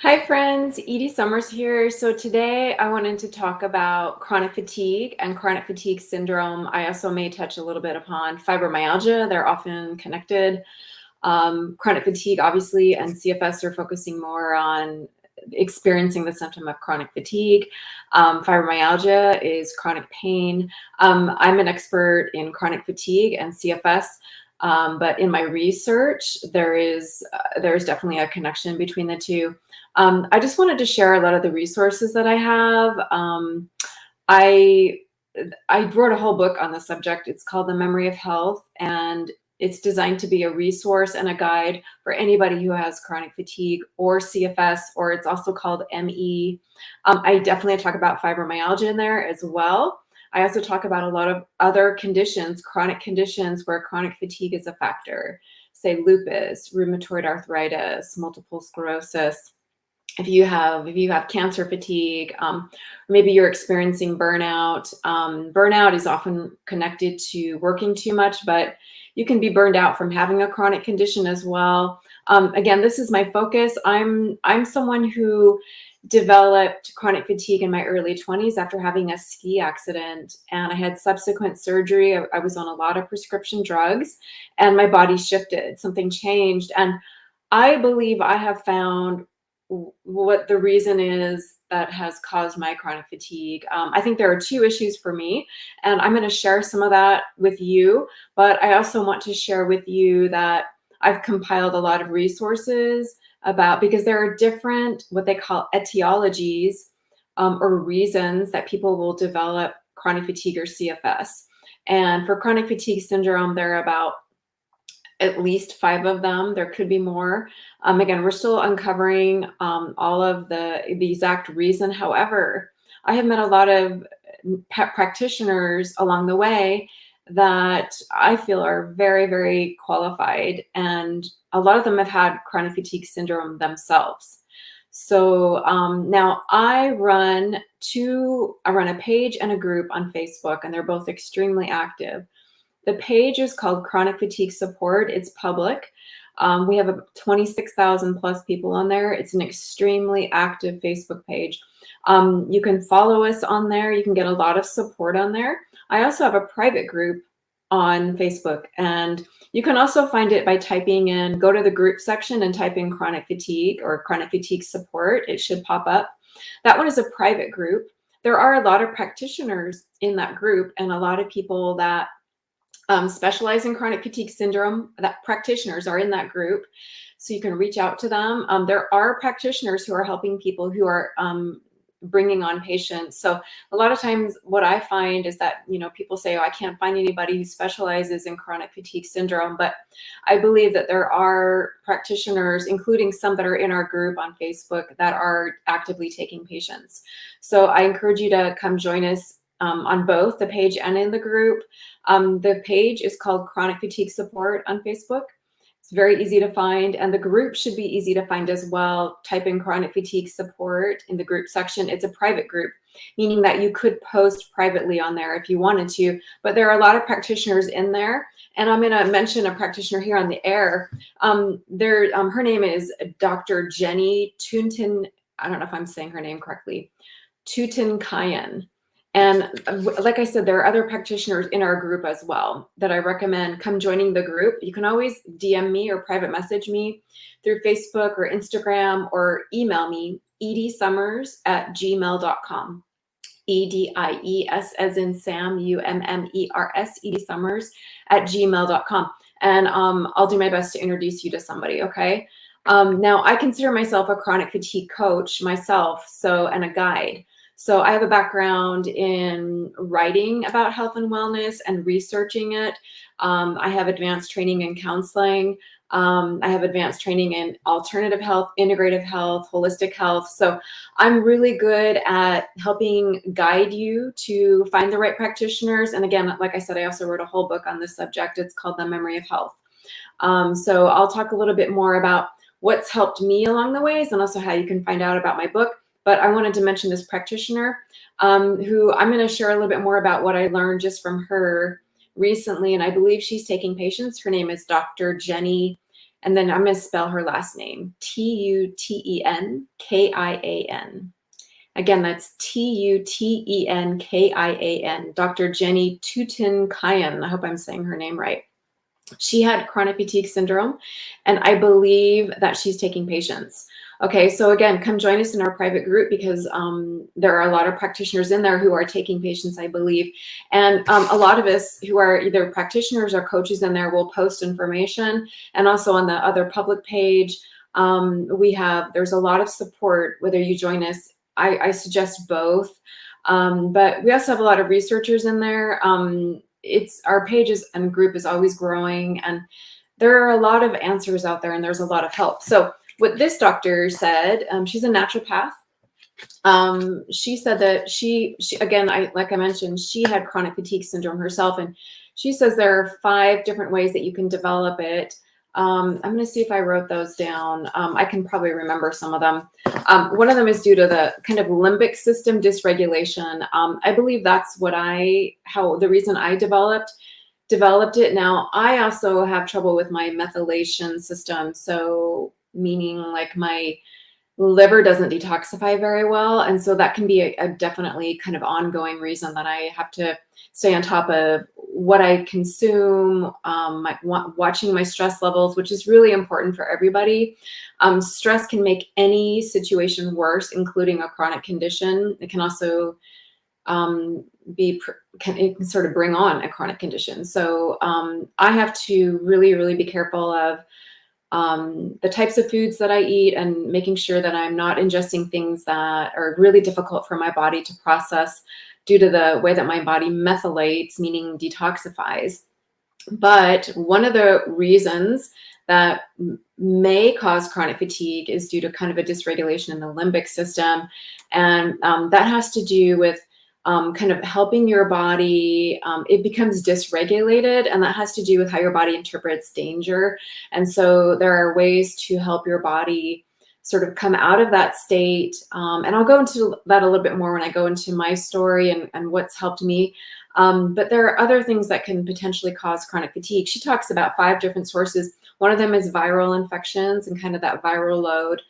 Hi friends, Edie Summers here. So today I wanted to talk about chronic fatigue and chronic fatigue syndrome. I also may touch a little bit upon fibromyalgia. They're often connected. Chronic fatigue, obviously, and CFS are focusing more on experiencing the symptom of chronic fatigue. Fibromyalgia is chronic pain. I'm an expert in chronic fatigue and CFS. But in my research, there's definitely a connection between the two. I just wanted to share a lot of the resources that I have. I I wrote a whole book on the subject. It's called The Memory of Health, and it's designed to be a resource and a guide for anybody who has chronic fatigue or CFS, or it's also called ME. I definitely talk about fibromyalgia in there as well. I also talk about a lot of other conditions, chronic conditions where chronic fatigue is a factor, say lupus, rheumatoid arthritis, multiple sclerosis. If you have cancer fatigue, maybe you're experiencing burnout. Burnout is often connected to working too much, but you can be burned out from having a chronic condition as well. Again, this is my focus. I'm someone who developed chronic fatigue in my early 20s after having a ski accident, and I had subsequent surgery. I was on a lot of prescription drugs, and my body shifted. Something changed, and I believe I have found what the reason is that has caused my chronic fatigue. I think there are two issues for me, and I'm going to share some of that with you. But I also want to share with you that I've compiled a lot of resources about, because there are different, what they call etiologies, or reasons that people will develop chronic fatigue or CFS. And for chronic fatigue syndrome, there are about at least 5 of them. There could be more. Again, we're still uncovering all of the exact reason. However, I have met a lot of practitioners along the way that I feel are very, very qualified, and a lot of them have had chronic fatigue syndrome themselves. So now I run a page and a group on Facebook, and they're both extremely active. The page is called Chronic Fatigue Support. It's public. We have 26,000 plus people on there. It's an extremely active Facebook page. You can follow us on there. You can get a lot of support on there. I also have a private group on Facebook, and you can also find it by go to the group section and type in chronic fatigue or chronic fatigue support. It should pop up. That one is a private group. There are a lot of practitioners in that group, and a lot of people that specialize in chronic fatigue syndrome, that practitioners are in that group. So you can reach out to them. There are practitioners who are helping people who are bringing on patients. So a lot of times what I find is that, people say, oh, I can't find anybody who specializes in chronic fatigue syndrome. But I believe that there are practitioners, including some that are in our group on Facebook, that are actively taking patients. So I encourage you to come join us on both the page and in the group. The page is called Chronic Fatigue Support on Facebook. It's very easy to find, and the group should be easy to find as well. Type in Chronic Fatigue Support in the group section. It's a private group, meaning that you could post privately on there if you wanted to, but there are a lot of practitioners in there, and I'm going to mention a practitioner here on the air. Her name is Dr. Jenny Tuntin. I don't know if I'm saying her name correctly. Tutinkayan. And like I said, there are other practitioners in our group as well that I recommend come joining the group. You can always DM me or private message me through Facebook or Instagram, or email me, ediesummers@gmail.com. EDIES as in Sam, UMMERS, ediesummers@gmail.com. And I'll do my best to introduce you to somebody, okay? Now, I consider myself a chronic fatigue coach myself, and a guide. So I have a background in writing about health and wellness and researching it. I have advanced training in counseling. I have advanced training in alternative health, integrative health, holistic health. So I'm really good at helping guide you to find the right practitioners. And again, like I said, I also wrote a whole book on this subject. It's called The Memory of Health. So I'll talk a little bit more about what's helped me along the ways, and also how you can find out about my book. But I wanted to mention this practitioner who I'm going to share a little bit more about what I learned just from her recently. And I believe she's taking patients. Her name is Dr. Jenny And then I'm going to spell her last name, Tutenkian. Again, that's Tutenkian, Dr. Jenny Tutenkian. I hope I'm saying her name right. She had chronic fatigue syndrome, and I believe that she's taking patients. Okay, so again, come join us in our private group, because there are a lot of practitioners in there who are taking patients, I believe. And a lot of us who are either practitioners or coaches in there will post information. And also on the other public page, there's a lot of support, whether you join us. I suggest both. But we also have a lot of researchers in there. Our pages and group is always growing, and there are a lot of answers out there, and there's a lot of help. So what this doctor said, she's a naturopath. She said that she again, like I mentioned, she had chronic fatigue syndrome herself, and she says there are 5 different ways that you can develop it. I'm going to see if I wrote those down. I can probably remember some of them. One of them is due to the kind of limbic system dysregulation. I believe that's the reason I developed it. Now, I also have trouble with my methylation system. So meaning like my liver doesn't detoxify very well. And so that can be a definitely kind of ongoing reason that I have to stay on top of what I consume, watching my stress levels, which is really important for everybody. Stress can make any situation worse, including a chronic condition. It can also it can sort of bring on a chronic condition. So I have to really, really be careful of the types of foods that I eat, and making sure that I'm not ingesting things that are really difficult for my body to process due to the way that my body methylates, meaning detoxifies. But one of the reasons that may cause chronic fatigue is due to kind of a dysregulation in the limbic system. And that has to do with kind of helping your body. It becomes dysregulated, and that has to do with how your body interprets danger. And so there are ways to help your body sort of come out of that state. And I'll go into that a little bit more when I go into my story and what's helped me. But there are other things that can potentially cause chronic fatigue. She talks about 5 different sources. One of them is viral infections and kind of that viral load.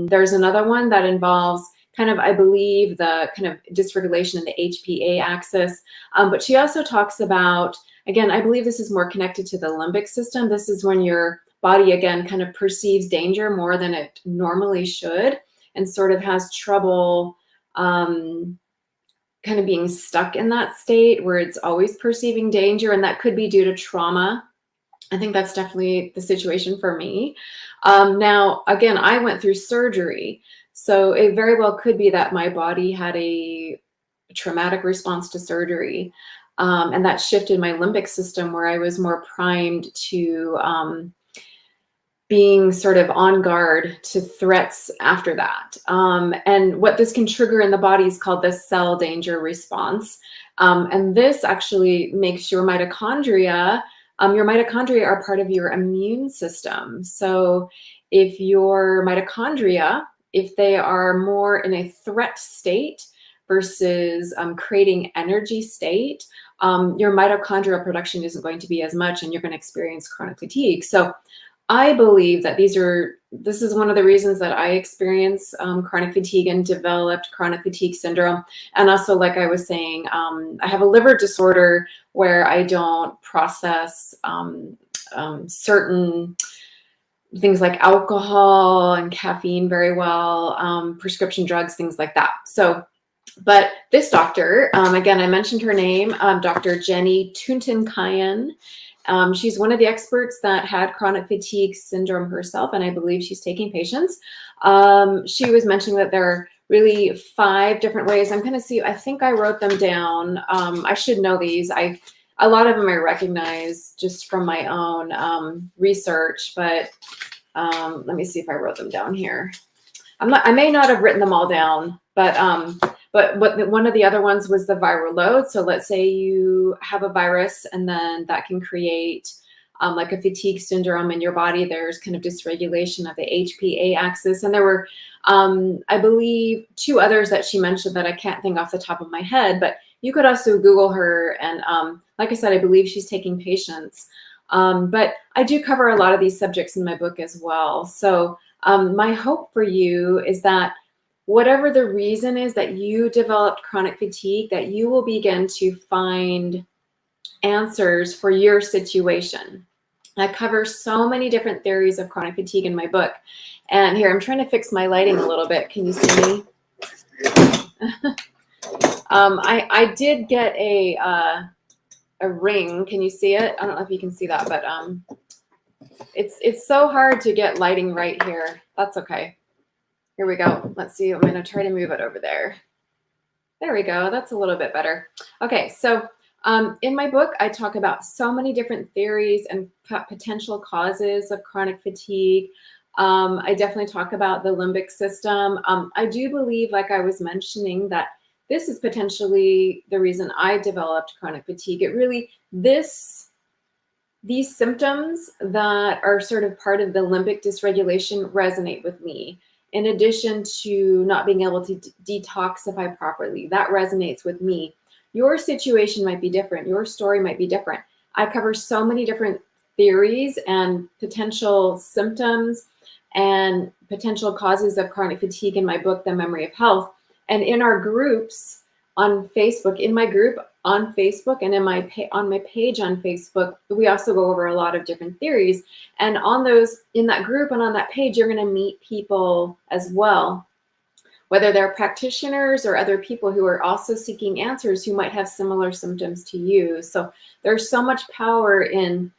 There's another one that involves kind of, I believe, the kind of dysregulation in the HPA axis. But she also talks about, again, I believe this is more connected to the limbic system. This is when your body, again, kind of perceives danger more than it normally should, and sort of has trouble kind of being stuck in that state where it's always perceiving danger. And that could be due to trauma. I think that's definitely the situation for me. Now, again, I went through surgery. So it very well could be that my body had a traumatic response to surgery. And that shifted my limbic system, where I was more primed to being sort of on guard to threats after that. And what this can trigger in the body is called the cell danger response. And this actually makes your mitochondria are part of your immune system. So if your mitochondria, if they are more in a threat state versus creating energy state, your mitochondrial production isn't going to be as much, and you're going to experience chronic fatigue. So I believe that this is one of the reasons that I experience chronic fatigue and developed chronic fatigue syndrome. And also, like I was saying, I have a liver disorder where I don't process certain things like alcohol and caffeine very well, prescription drugs, things like that. So, but this doctor, again, I mentioned her name, Dr. Jenny Tutenkian. She's one of the experts that had chronic fatigue syndrome herself, and I believe she's taking patients. She was mentioning that there are really 5 different ways. I'm going to see, I think I wrote them down. I should know these. A lot of them I recognize just from my own research, but let me see if I wrote them down here. I may not have written them all down, but one of the other ones was the viral load. So let's say you have a virus, and then that can create like a fatigue syndrome in your body. There's kind of dysregulation of the HPA axis. And there were, I believe, 2 others that she mentioned that I can't think off the top of my head, but you could also Google her. And like I said, I believe she's taking patients. But I do cover a lot of these subjects in my book as well. So my hope for you is that whatever the reason is that you developed chronic fatigue, that you will begin to find answers for your situation. I cover so many different theories of chronic fatigue in my book. And here, I'm trying to fix my lighting a little bit. Can you see me? I did get a ring. Can you see it? I don't know if you can see that, but it's so hard to get lighting right here. That's okay. Here we go. Let's see. I'm going to try to move it over there. There we go. That's a little bit better. Okay, so in my book, I talk about so many different theories and potential causes of chronic fatigue. I definitely talk about the limbic system. I do believe, like I was mentioning, that this is potentially the reason I developed chronic fatigue. It really, these symptoms that are sort of part of the limbic dysregulation resonate with me. In addition to not being able to detoxify properly, that resonates with me. Your situation might be different. Your story might be different. I cover so many different theories and potential symptoms and potential causes of chronic fatigue in my book, The Memory of Health. And in our groups on Facebook, in my group on Facebook and on my page on Facebook, we also go over a lot of different theories. And on those, in that group and on that page, you're going to meet people as well, whether they're practitioners or other people who are also seeking answers who might have similar symptoms to you. So there's so much power in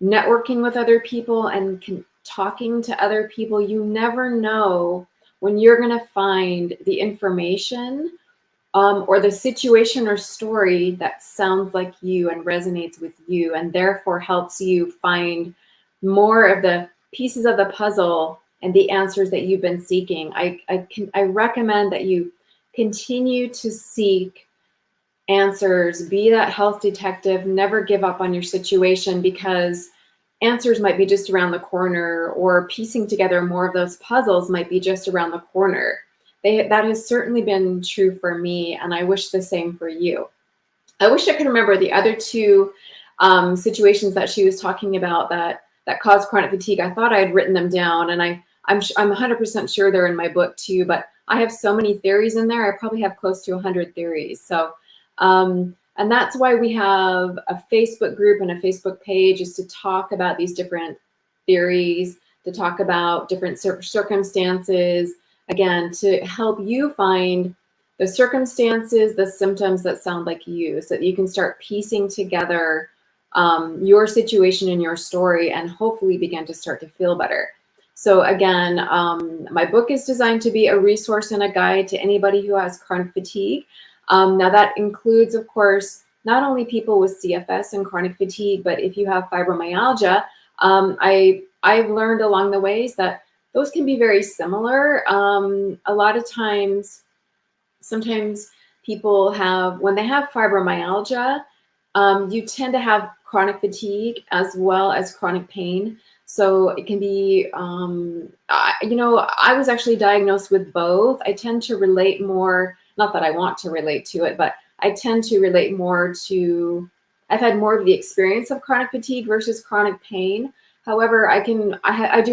networking with other people and talking to other people. You never know when you're going to find the information or the situation or story that sounds like you and resonates with you, and therefore helps you find more of the pieces of the puzzle and the answers that you've been seeking. I recommend that you continue to seek answers, be that health detective, never give up on your situation, because answers might be just around the corner, or piecing together more of those puzzles might be just around the corner. That has certainly been true for me, and I wish the same for you. I wish I could remember the other two situations that she was talking about that caused chronic fatigue. I thought I had written them down, and I'm 100% sure they're in my book too, but I have so many theories in there. I probably have close to 100 theories. So, and that's why we have a Facebook group and a Facebook page, is to talk about these different theories, to talk about different circumstances, again, to help you find the circumstances, the symptoms that sound like you, so that you can start piecing together your situation and your story, and hopefully begin to start to feel better. So again, my book is designed to be a resource and a guide to anybody who has chronic fatigue. Now that includes, of course, not only people with CFS and chronic fatigue, but if you have fibromyalgia, I've learned along the ways that those can be very similar. A lot of times, sometimes people have, when they have fibromyalgia, you tend to have chronic fatigue as well as chronic pain. So it can be, I was actually diagnosed with both. I tend to relate more, not that I want to relate to it, but I tend to relate more to, I've had more of the experience of chronic fatigue versus chronic pain. However, I do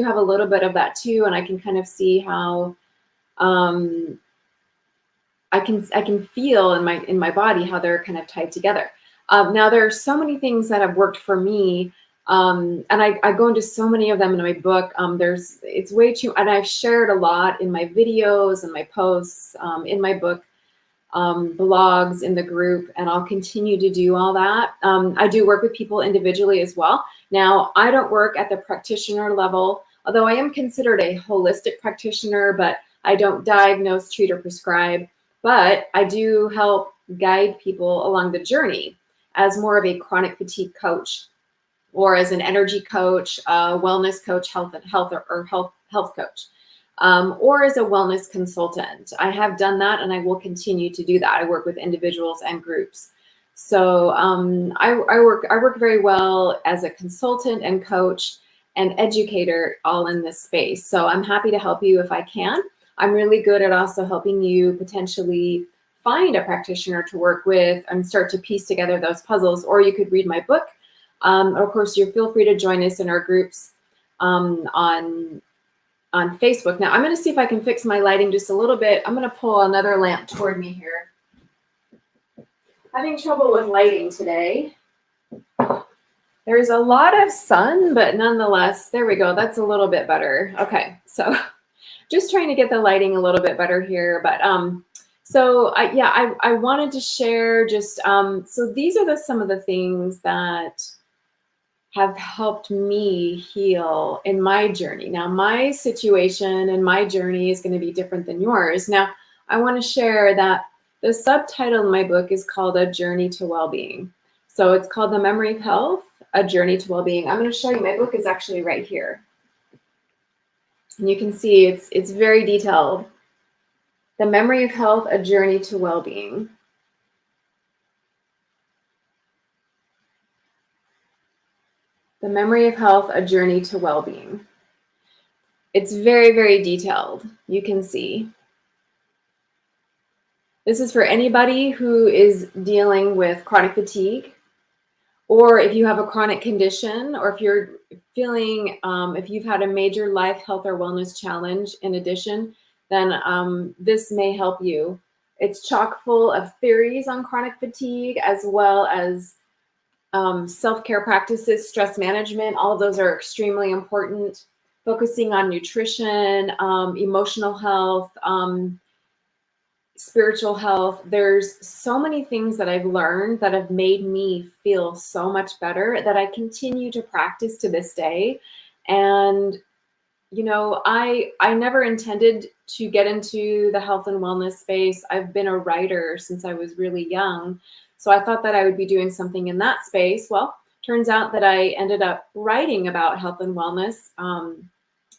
have a little bit of that too, and I can kind of see how I can feel in my body how they're kind of tied together. Now there are so many things that have worked for me, and I go into so many of them in my book. It's way too, and I've shared a lot in my videos and my posts, in my book, blogs, in the group, and I'll continue to do all that. I do work with people individually as well. Now, I don't work at the practitioner level, although I am considered a holistic practitioner, but I don't diagnose, treat, or prescribe. But I do help guide people along the journey as more of a chronic fatigue coach, or as an energy coach, wellness coach, health coach, or as a wellness consultant. I have done that, and I will continue to do that. I work with individuals and groups. So I work very well as a consultant and coach and educator, all in this space. So I'm happy to help you if I can. I'm really good at also helping you potentially find a practitioner to work with and start to piece together those puzzles. Or you could read my book. Of course, you feel free to join us in our groups on Facebook. Now, I'm going to see if I can fix my lighting just a little bit. I'm going to pull another lamp toward me here. Having trouble with lighting today. There's a lot of sun, but nonetheless, there we go. That's a little bit better. Okay, so just trying to get the lighting a little bit better here. But I wanted to share just, so these are some of the things that have helped me heal in my journey. Now, my situation and my journey is going to be different than yours. Now, I want to share that the subtitle of my book is called A Journey to Wellbeing. So it's called The Memory of Health, A Journey to Wellbeing. I'm going to show you, my book is actually right here. And you can see it's very detailed. The Memory of Health, A Journey to Wellbeing. The Memory of Health, A Journey to Wellbeing. It's very, very detailed. You can see. This is for anybody who is dealing with chronic fatigue, or if you have a chronic condition, or if you're feeling, if you've had a major life, health, or wellness challenge in addition, then this may help you. It's chock full of theories on chronic fatigue, as well as self-care practices, stress management. All of those are extremely important. Focusing on nutrition, emotional health, spiritual health. There's so many things that I've learned that have made me feel so much better that I continue to practice to this day. And, you know, I never intended to get into the health and wellness space. I've been a writer since I was really young. So I thought that I would be doing something in that space. Well, turns out that I ended up writing about health and wellness.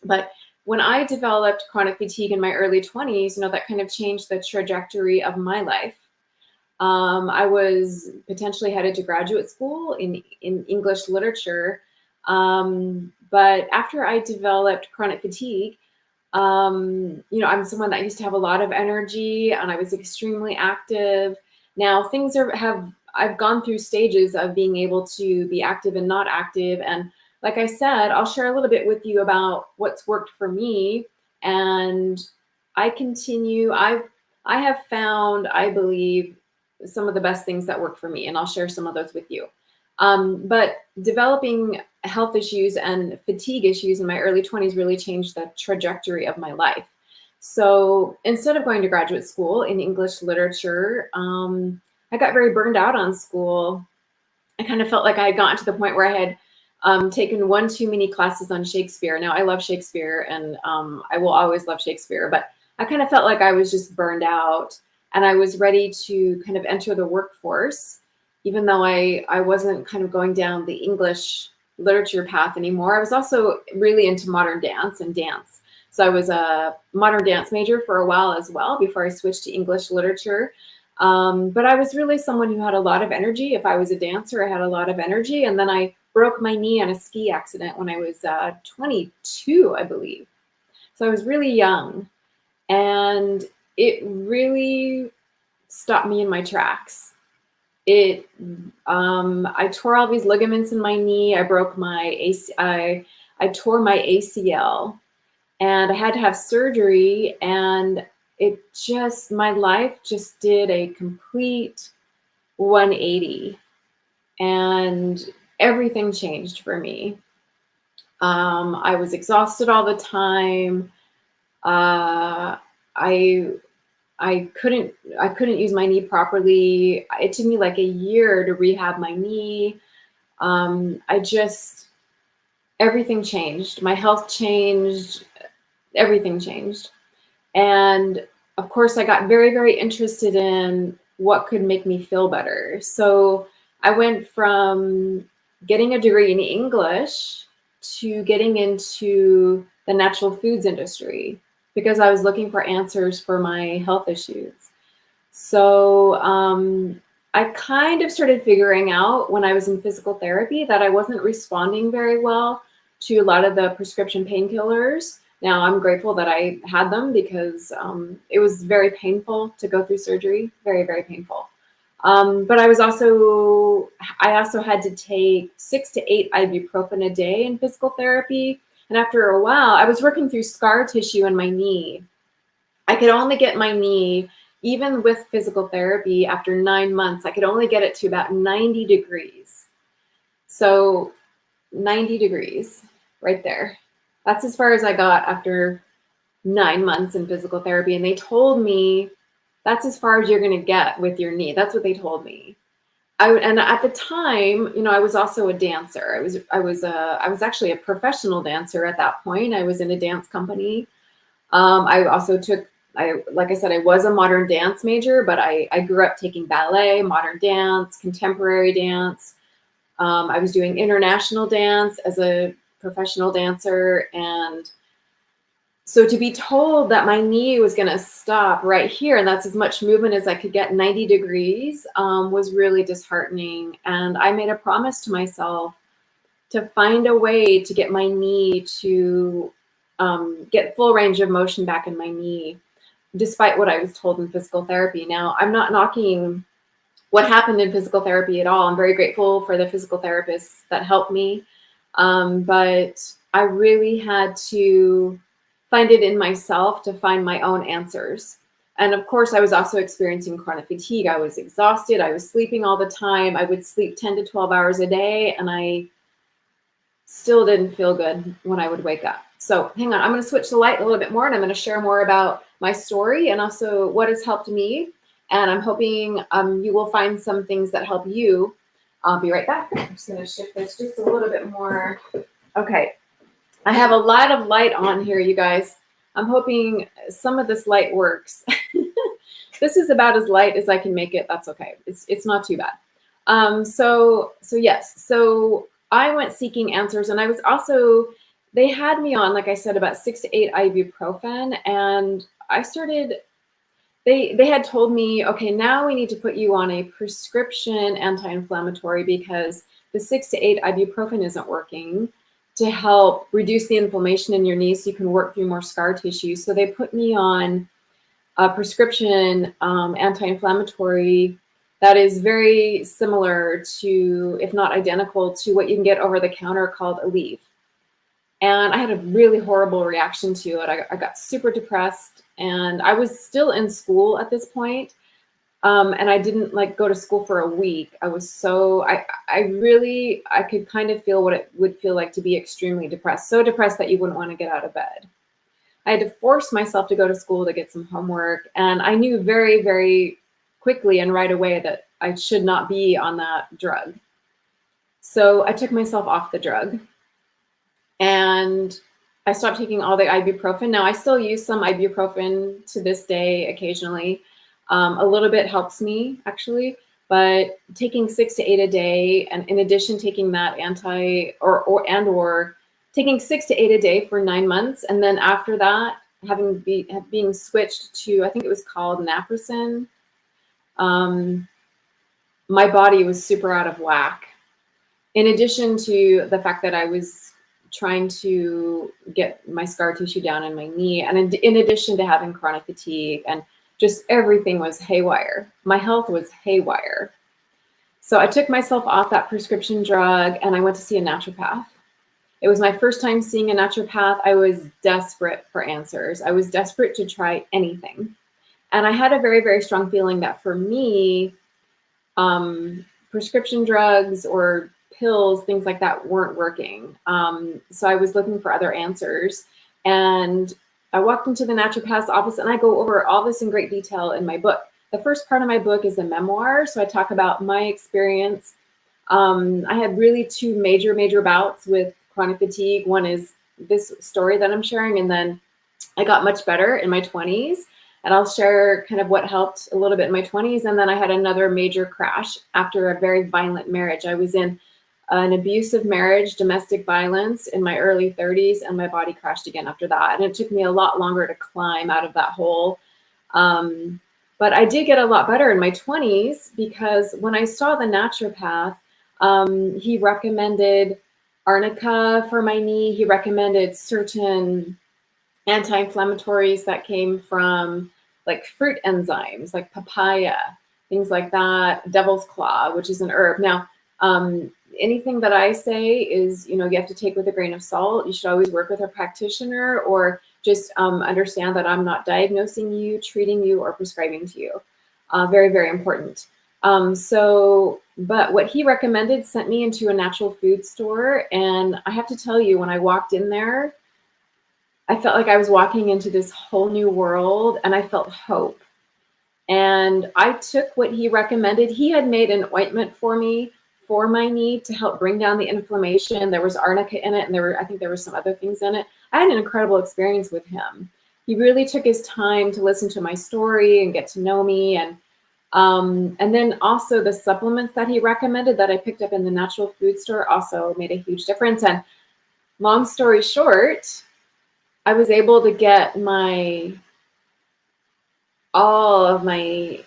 But when I developed chronic fatigue in my early 20s, you know, that kind of changed the trajectory of my life. I was potentially headed to graduate school in English literature. But after I developed chronic fatigue, you know, I'm someone that used to have a lot of energy and I was extremely active. Now things I've gone through stages of being able to be active and not active. And like I said, I'll share a little bit with you about what's worked for me. And I have found, I believe, some of the best things that work for me, and I'll share some of those with you. But developing health issues and fatigue issues in my early 20s really changed the trajectory of my life. So instead of going to graduate school in English literature, I got very burned out on school. I kind of felt like I had gotten to the point where I had taken one too many classes on Shakespeare. Now, I love Shakespeare, and I will always love Shakespeare, but I kind of felt like I was just burned out, and I was ready to kind of enter the workforce, even though I wasn't kind of going down the English literature path anymore. I was also really into modern dance and dance. So I was a modern dance major for a while as well before I switched to English literature. But I was really someone who had a lot of energy. If I was a dancer, I had a lot of energy. And then I broke my knee on a ski accident when I was 22, I believe. So I was really young. And it really stopped me in my tracks. I tore all these ligaments in my knee. I broke my I tore my ACL. And I had to have surgery, and my life just did a complete 180, and everything changed for me. I was exhausted all the time. I couldn't use my knee properly. It took me like a year to rehab my knee. Everything changed. My health changed. Everything changed. And of course, I got very, very interested in what could make me feel better. So I went from getting a degree in English to getting into the natural foods industry because I was looking for answers for my health issues. So I kind of started figuring out when I was in physical therapy that I wasn't responding very well to a lot of the prescription painkillers. Now, I'm grateful that I had them because it was very painful to go through surgery, very, very painful. But I also had to take 6 to 8 ibuprofen a day in physical therapy. And after a while, I was working through scar tissue in my knee. I could only get my knee, even with physical therapy, after 9 months, I could only get it to about 90 degrees. So 90 degrees right there. That's as far as I got after 9 months in physical therapy. And they told me that's as far as you're going to get with your knee. That's what they told me. And at the time, I was also a dancer. I was actually a professional dancer at that point. I was in a dance company. I also like I said, I was a modern dance major, but I grew up taking ballet, modern dance, contemporary dance. I was doing international dance as a professional dancer. And so to be told that my knee was going to stop right here, and that's as much movement as I could get, 90 degrees, was really disheartening. And I made a promise to myself to find a way to get my knee to get full range of motion back in my knee, despite what I was told in physical therapy. Now, I'm not knocking what happened in physical therapy at all. I'm very grateful for the physical therapists that helped me. But I really had to find it in myself to find my own answers. And of course, I was also experiencing chronic fatigue. I was exhausted. I was sleeping all the time. I would sleep 10 to 12 hours a day, and I still didn't feel good when I would wake up. So hang on, I'm going to switch the light a little bit more, and I'm going to share more about my story and also what has helped me. And I'm hoping you will find some things that help you. I'll be right back. I'm just going to shift this just a little bit more. Okay. I have a lot of light on here, you guys. I'm hoping some of this light works. This is about as light as I can make it. That's okay. It's not too bad. So yes. So I went seeking answers, and I was also, they had me on, like I said, about 6 to 8 ibuprofen, and I started, they had told me, okay, now we need to put you on a prescription anti-inflammatory because the 6 to 8 ibuprofen isn't working to help reduce the inflammation in your knee so you can work through more scar tissue. So they put me on a prescription anti-inflammatory that is very similar to, if not identical to, what you can get over the counter called Aleve. And I had a really horrible reaction to it. I got super depressed, and I was still in school at this point. And I didn't go to school for a week. I was so, I could kind of feel what it would feel like to be extremely depressed. So depressed that you wouldn't want to get out of bed. I had to force myself to go to school to get some homework. And I knew very, very quickly and right away that I should not be on that drug. So I took myself off the drug, and I stopped taking all the ibuprofen. Now I still use some ibuprofen to this day occasionally. A little bit helps me actually, but taking 6 to 8 a day, and in addition taking that or taking 6 to 8 a day for 9 months, and then after that being switched to, I think it was called naproxen. My body was super out of whack. In addition to the fact that I was trying to get my scar tissue down in my knee, and in addition to having chronic fatigue, and just everything was haywire. My health was haywire. So I took myself off that prescription drug, and I went to see a naturopath. It was my first time seeing a naturopath. I was desperate for answers. I was desperate to try anything. And I had a very, very strong feeling that for me, prescription drugs or pills, things like that, weren't working. So I was looking for other answers. And I walked into the naturopath's office, and I go over all this in great detail in my book. The first part of my book is a memoir. So I talk about my experience. I had really two major bouts with chronic fatigue. One is this story that I'm sharing, and then I got much better in my 20s. And I'll share kind of what helped a little bit in my 20s. And then I had another major crash after a very violent marriage. I was in an abusive marriage, domestic violence, in my early 30s, and my body crashed again after that. And it took me a lot longer to climb out of that hole. But I did get a lot better in my 20s, because when I saw the naturopath, he recommended arnica for my knee. He recommended certain anti-inflammatories that came from like fruit enzymes, like papaya, things like that. Devil's claw, which is an herb. Now, anything that I say is, you have to take with a grain of salt. You should always work with a practitioner, or just understand that I'm not diagnosing you, treating you, or prescribing to you. Very, very important. But what he recommended sent me into a natural food store. And I have to tell you, when I walked in there, I felt like I was walking into this whole new world, and I felt hope. And I took what he recommended. He had made an ointment for me for my knee to help bring down the inflammation. There was arnica in it, and I think there were some other things in it. I had an incredible experience with him. He really took his time to listen to my story and get to know me. And then also the supplements that he recommended that I picked up in the natural food store also made a huge difference. And long story short, I was able to get all of my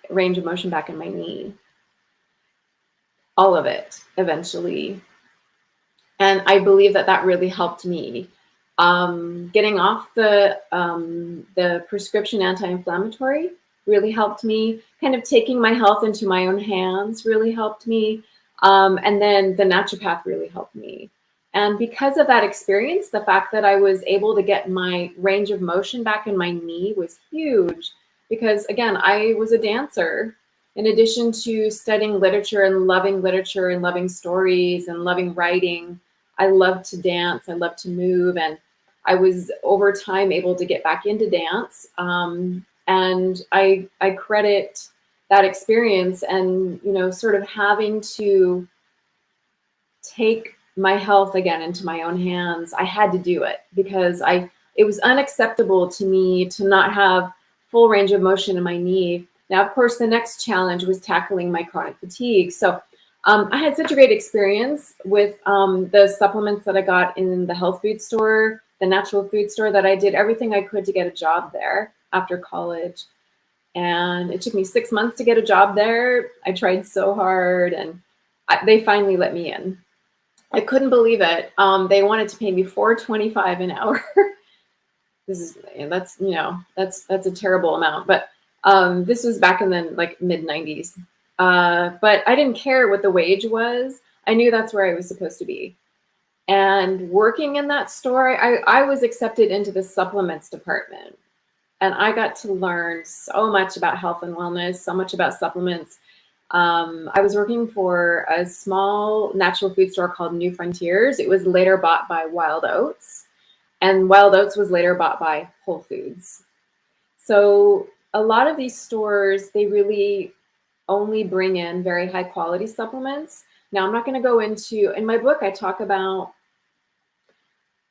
range of motion back in my knee, all of it eventually. And I believe that really helped me. Getting off the prescription anti-inflammatory really helped me. Kind of taking my health into my own hands really helped me. And then the naturopath really helped me. And because of that experience, the fact that I was able to get my range of motion back in my knee was huge, because again, I was a dancer. In addition to studying literature and loving stories and loving writing, I loved to dance, I loved to move, and I was over time able to get back into dance. And I credit that experience and, sort of having to take my health again into my own hands. I had to do it because it was unacceptable to me to not have full range of motion in my knee. Now, of course, the next challenge was tackling my chronic fatigue. So I had such a great experience with the supplements that I got in the health food store, the natural food store, that I did everything I could to get a job there after college. And it took me 6 months to get a job there. I tried so hard, and they finally let me in. I couldn't believe it. They wanted to pay me $4.25 an hour. That's a terrible amount, but this was back in the mid 90s. But I didn't care what the wage was. I knew that's where I was supposed to be. And working in that store, I was accepted into the supplements department. And I got to learn so much about health and wellness, so much about supplements. I was working for a small natural food store called New Frontiers. It was later bought by Wild Oats, and Wild Oats was later bought by Whole Foods. So a lot of these stores, they really only bring in very high quality supplements. Now, I'm not going to go into, in my book, I talk about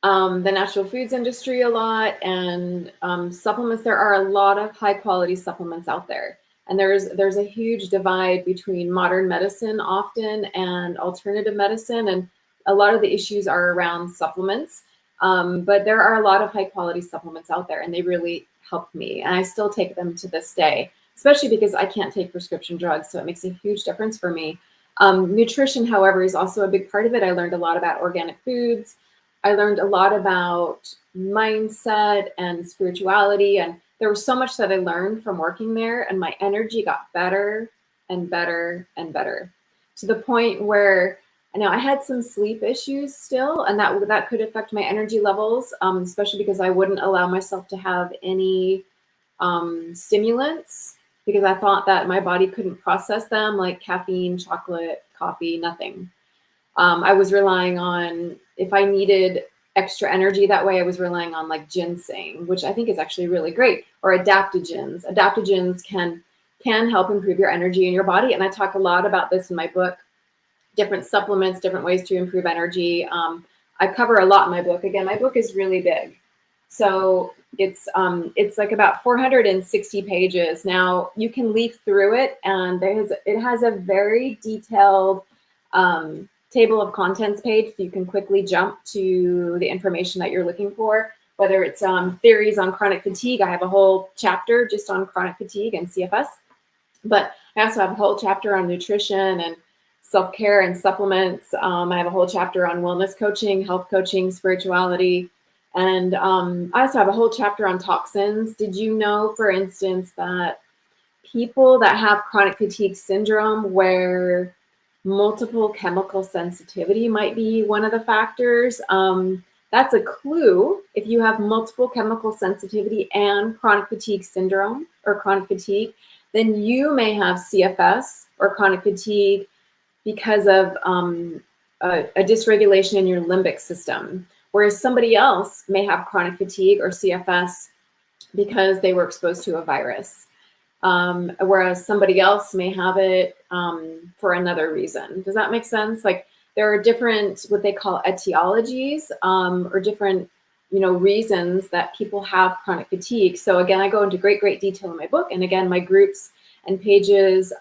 the natural foods industry a lot, and supplements. There are a lot of high quality supplements out there. And there's a huge divide between modern medicine often and alternative medicine. And a lot of the issues are around supplements. But there are a lot of high quality supplements out there, and they really helped me. And I still take them to this day, especially because I can't take prescription drugs. So it makes a huge difference for me. Nutrition, however, is also a big part of it. I learned a lot about organic foods. I learned a lot about mindset and spirituality, and there was so much that I learned from working there, and my energy got better and better and better, to the point where I had some sleep issues still, and that could affect my energy levels, especially because I wouldn't allow myself to have any stimulants, because I thought that my body couldn't process them, like caffeine, chocolate, coffee, nothing. I was relying on, if I needed extra energy that way, I was relying on like ginseng, which I think is actually really great, or adaptogens. Adaptogens can help improve your energy in your body. And I talk a lot about this in my book, different supplements, different ways to improve energy. I cover a lot in my book. Again, my book is really big. So it's like about 460 pages. Now you can leaf through it, and it has a very detailed table of contents page, so you can quickly jump to the information that you're looking for, whether it's theories on chronic fatigue. I have a whole chapter just on chronic fatigue and CFS, but I also have a whole chapter on nutrition and self-care and supplements. I have a whole chapter on wellness coaching, health coaching, spirituality, and I also have a whole chapter on toxins. Did you know, for instance, that people that have chronic fatigue syndrome where multiple chemical sensitivity might be one of the factors. That's a clue. If you have multiple chemical sensitivity and chronic fatigue syndrome or chronic fatigue, then you may have CFS or chronic fatigue because of a dysregulation in your limbic system, whereas somebody else may have chronic fatigue or CFS because they were exposed to a virus. Whereas somebody else may have it for another reason. Does that make sense? Like there are different, what they call etiologies, or different, reasons that people have chronic fatigue. So again, I go into great detail in my book. And again, my groups and pages,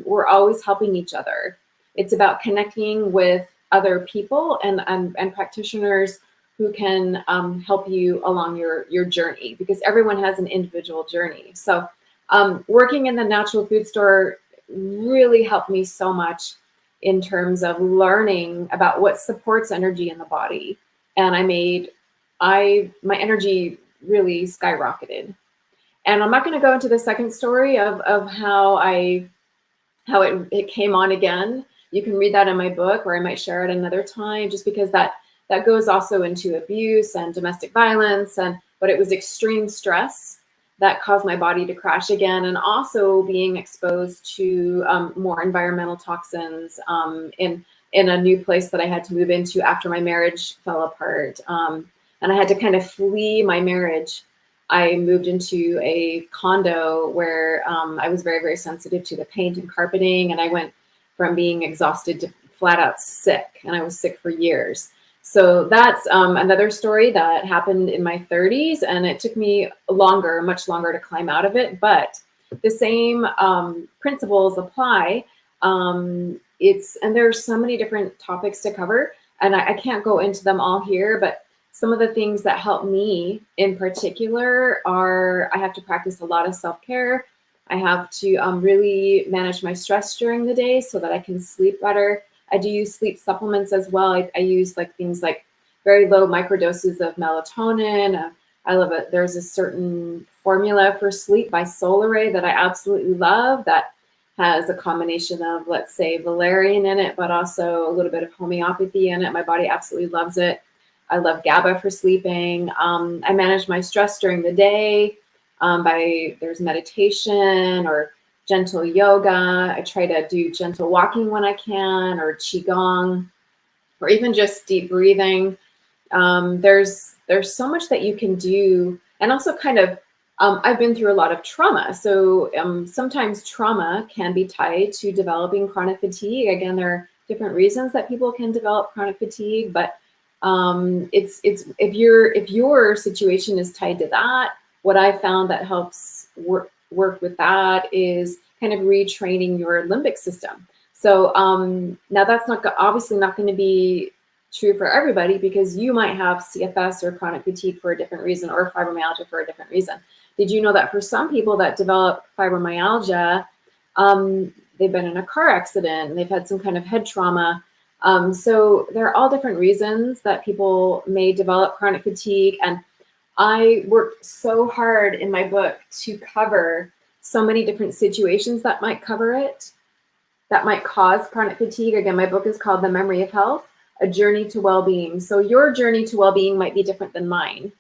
we're always helping each other. It's about connecting with other people and practitioners who can help you along your journey, because everyone has an individual journey. So working in the natural food store really helped me so much in terms of learning about what supports energy in the body. And my energy really skyrocketed. And I'm not going to go into the second story of how it came on again. You can read that in my book, or I might share it another time, just because that goes also into abuse and domestic violence, but it was extreme stress that caused my body to crash again, and also being exposed to more environmental toxins in a new place that I had to move into after my marriage fell apart. And I had to kind of flee my marriage. I moved into a condo where I was very sensitive to the paint and carpeting, and I went from being exhausted to flat out sick, and I was sick for years. So that's another story that happened in my 30s, and it took me much longer to climb out of it, but the same principles apply. And there's so many different topics to cover, and I can't go into them all here, but some of the things that help me in particular are I have to practice a lot of self-care. I have to really manage my stress during the day so that I can sleep better. I do use sleep supplements as well. I use things like very low microdoses of melatonin. I love it. There's a certain formula for sleep by Solaray that I absolutely love that has a combination of, let's say, valerian in it, but also a little bit of homeopathy in it. My body absolutely loves it. I love GABA for sleeping. I manage my stress during the day there's meditation or gentle yoga. I try to do gentle walking when I can, or qigong, or even just deep breathing. There's so much that you can do, and also kind of I've been through a lot of trauma, so sometimes trauma can be tied to developing chronic fatigue. Again, there are different reasons that people can develop chronic fatigue, but it's if your situation is tied to that, what I found that helps work with that is kind of retraining your limbic system. So now that's obviously not going to be true for everybody, because you might have CFS or chronic fatigue for a different reason, or fibromyalgia for a different reason. Did you know that for some people that develop fibromyalgia, they've been in a car accident and they've had some kind of head trauma? So there are all different reasons that people may develop chronic fatigue. And I worked so hard in my book to cover so many different situations that might cover it, that might cause chronic fatigue. Again, my book is called The Memory of Health, A Journey to Well-Being. So your journey to well-being might be different than mine.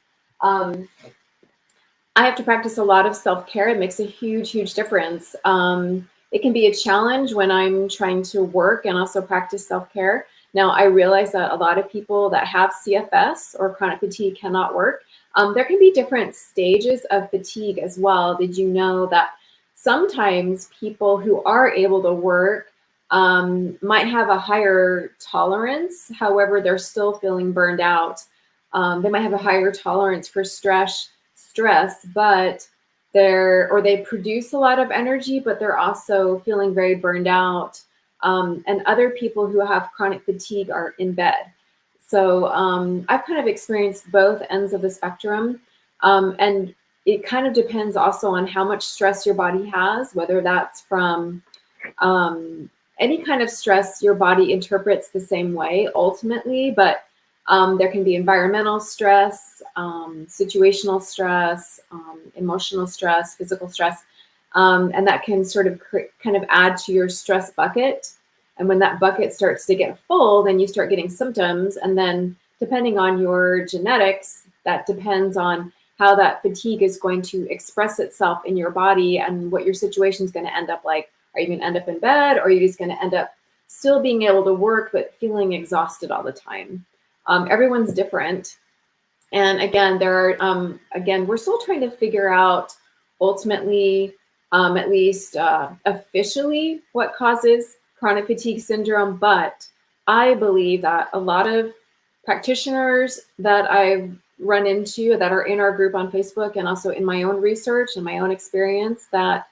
I have to practice a lot of self-care. It makes a huge difference. It can be a challenge when I'm trying to work and also practice self-care. Now, I realize that a lot of people that have CFS or chronic fatigue cannot work. There can be different stages of fatigue as well. Did you know that sometimes people who are able to work might have a higher tolerance, however, they're still feeling burned out. They might have a higher tolerance for stress, but they produce a lot of energy, but they're also feeling very burned out. And other people who have chronic fatigue are in bed. So I've kind of experienced both ends of the spectrum. And it kind of depends also on how much stress your body has, whether that's from any kind of stress your body interprets the same way ultimately, but there can be environmental stress, situational stress, emotional stress, physical stress. And that can sort of kind of add to your stress bucket. And when that bucket starts to get full, then you start getting symptoms. And then depending on your genetics, that depends on how that fatigue is going to express itself in your body and what your situation is going to end up like. Are you going to end up in bed, or are you just going to end up still being able to work but feeling exhausted all the time? Everyone's different. And again, we're still trying to figure out ultimately, at least officially, what causes chronic fatigue syndrome. But I believe that a lot of practitioners that I've run into that are in our group on Facebook and also in my own research and my own experience, that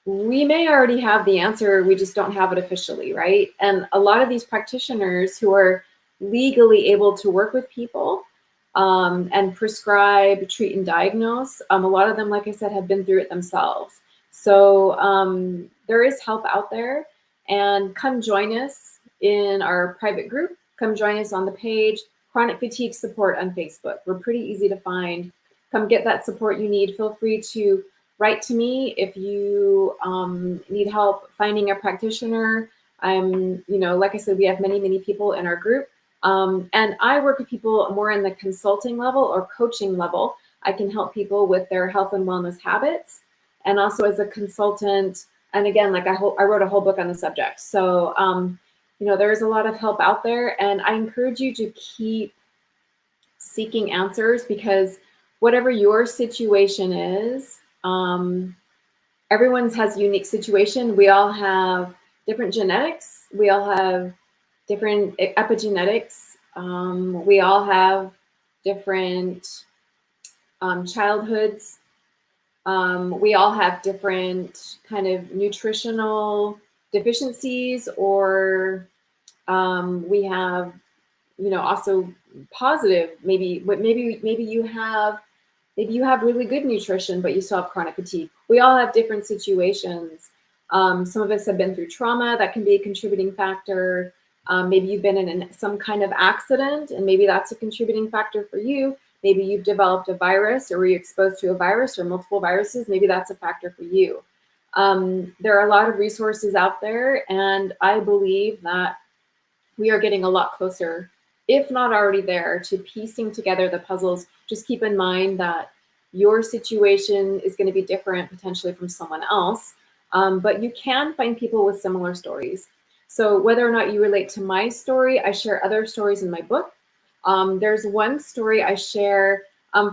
we may already have the answer, we just don't have it officially, right? And a lot of these practitioners who are legally able to work with people and prescribe, treat, and diagnose, a lot of them, like I said, have been through it themselves. So there is help out there, and come join us in our private group. Come join us on the page, Chronic Fatigue Support on Facebook. We're pretty easy to find. Come get that support you need. Feel free to write to me if you need help finding a practitioner. Like I said, we have many people in our group. And I work with people more in the consulting level or coaching level. I can help people with their health and wellness habits. And also as a consultant, and again, like I wrote a whole book on the subject. So, there's a lot of help out there, and I encourage you to keep seeking answers, because whatever your situation is, everyone's has a unique situation. We all have different genetics. We all have different epigenetics. We all have different childhoods. We all have different kind of nutritional deficiencies, or we have, also positive. Maybe you have really good nutrition, but you still have chronic fatigue. We all have different situations. Some of us have been through trauma that can be a contributing factor. Maybe you've been in some kind of accident, and maybe that's a contributing factor for you. Maybe you've developed a virus, or were you exposed to a virus or multiple viruses? Maybe that's a factor for you. There are a lot of resources out there, and I believe that we are getting a lot closer, if not already there, to piecing together the puzzles. Just keep in mind that your situation is going to be different potentially from someone else, but you can find people with similar stories. So whether or not you relate to my story, I share other stories in my book. There's one story I share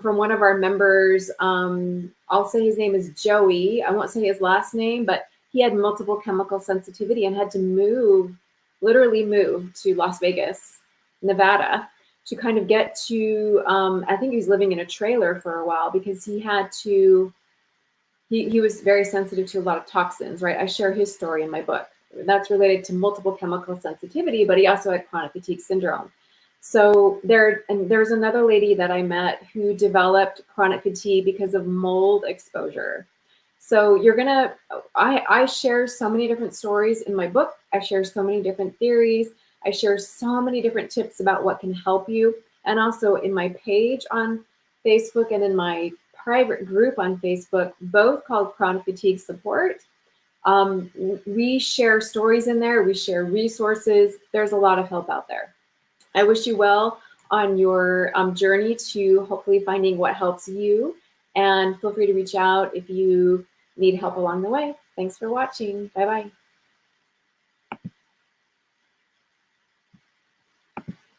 from one of our members. I'll say his name is Joey. I won't say his last name, but he had multiple chemical sensitivity and had to literally move to Las Vegas, Nevada, to kind of get to, I think he was living in a trailer for a while, because he was very sensitive to a lot of toxins, right? I share his story in my book. That's related to multiple chemical sensitivity, but he also had chronic fatigue syndrome. So there's another lady that I met who developed chronic fatigue because of mold exposure. So I share so many different stories in my book. I share so many different theories. I share so many different tips about what can help you. And also in my page on Facebook and in my private group on Facebook, both called Chronic Fatigue Support. We share stories in there. We share resources. There's a lot of help out there. I wish you well on your journey to hopefully finding what helps you. And feel free to reach out if you need help along the way. Thanks for watching. Bye-bye.